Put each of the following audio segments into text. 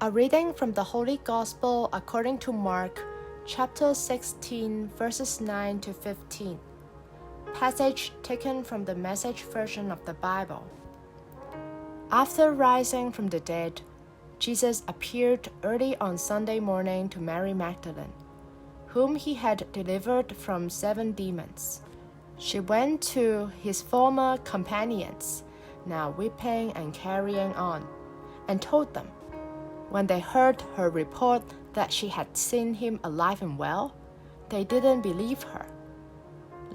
A reading from the Holy Gospel according to Mark, chapter 16, verses 9 to 15. Passage taken from the Message version of the Bible. After rising from the dead, Jesus appeared early on Sunday morning to Mary Magdalene, whom he had delivered from 7 demons. She went to his former companions, now weeping and carrying on, and told them. When they heard her report that she had seen him alive and well, they didn't believe her.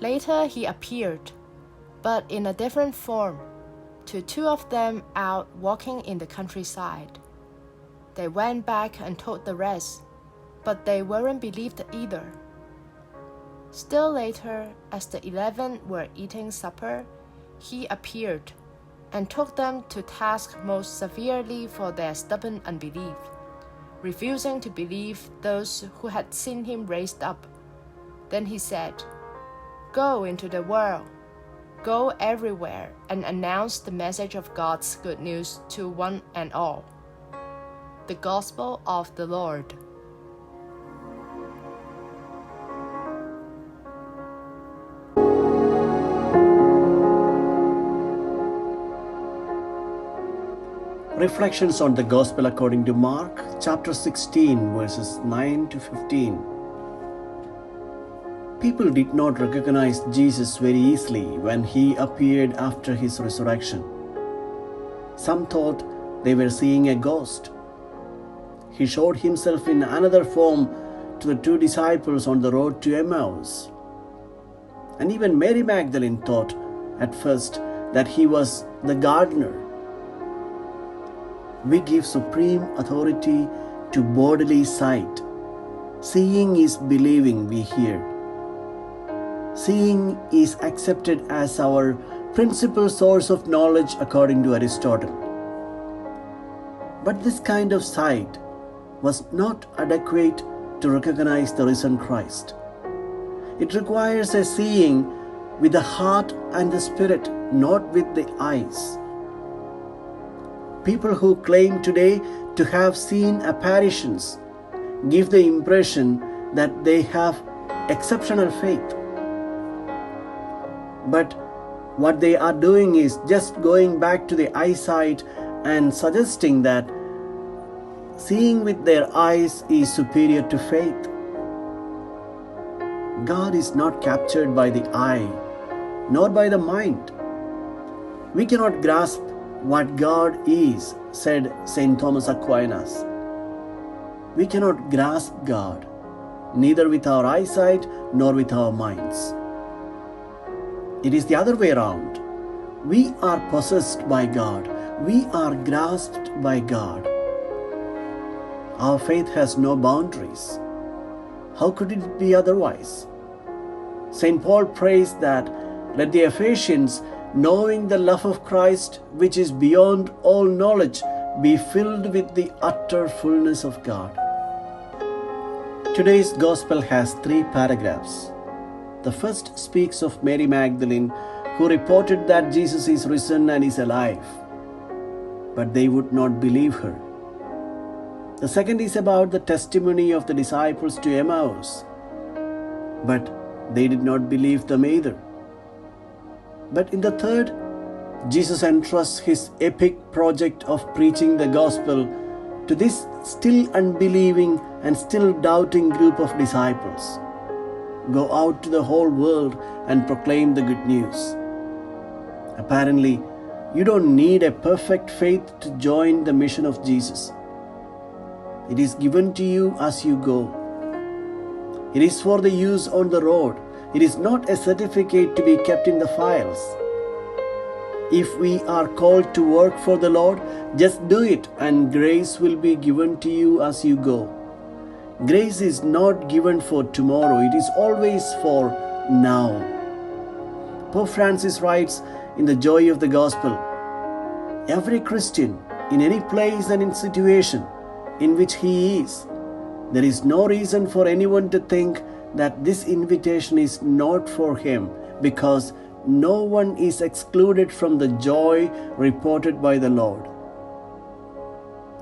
Later he appeared, but in a different form, to 2 of them out walking in the countryside. They went back and told the rest, but they weren't believed either. Still later, as the 11 were eating supper, he appeared and took them to task most severely for their stubborn unbelief, refusing to believe those who had seen him raised up. Then he said, "Go into the world, go everywhere, and announce the message of God's good news to one and all." The Gospel of the Lord. Reflections on the Gospel according to Mark, chapter 16, verses 9 to 15. People did not recognize Jesus very easily when he appeared after his resurrection. Some thought they were seeing a ghost. He showed himself in another form to the 2 disciples on the road to Emmaus. And even Mary Magdalene thought at first that he was the gardener. We give supreme authority to bodily sight. Seeing is believing, we hear. Seeing is accepted as our principal source of knowledge according to Aristotle. But this kind of sight was not adequate to recognize the risen Christ. It requires a seeing with the heart and the spirit, not with the eyes. People who claim today to have seen apparitions give the impression that they have exceptional faith. But what they are doing is just going back to the eyesight and suggesting that seeing with their eyes is superior to faith. God is not captured by the eye, nor by the mind. We cannot grasp what God is, said St. Thomas Aquinas. We cannot grasp God, neither with our eyesight nor with our minds. It is the other way around. We are possessed by God. We are grasped by God. Our faith has no boundaries. How could it be otherwise? St. Paul prays that let the Ephesians, knowing the love of Christ, which is beyond all knowledge, be filled with the utter fullness of God. Today's Gospel has 3 paragraphs. The first speaks of Mary Magdalene, who reported that Jesus is risen and is alive, but they would not believe her. The second is about the testimony of the disciples to Emmaus, but they did not believe them either. But in the third, Jesus entrusts his epic project of preaching the gospel to this still unbelieving and still doubting group of disciples. Go out to the whole world and proclaim the good news. Apparently, you don't need a perfect faith to join the mission of Jesus. It is given to you as you go. It is for the use on the road. It is not a certificate to be kept in the files. If we are called to work for the Lord, just do it and grace will be given to you as you go. Grace is not given for tomorrow, it is always for now. Pope Francis writes in The Joy of the Gospel, every Christian, in any place and in situation in which he is, there is no reason for anyone to think that this invitation is not for him, because no one is excluded from the joy reported by the Lord.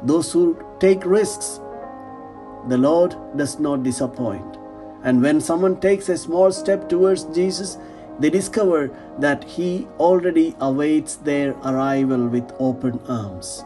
Those who take risks. The Lord does not disappoint. And when someone takes a small step towards Jesus, they discover that He already awaits their arrival with open arms.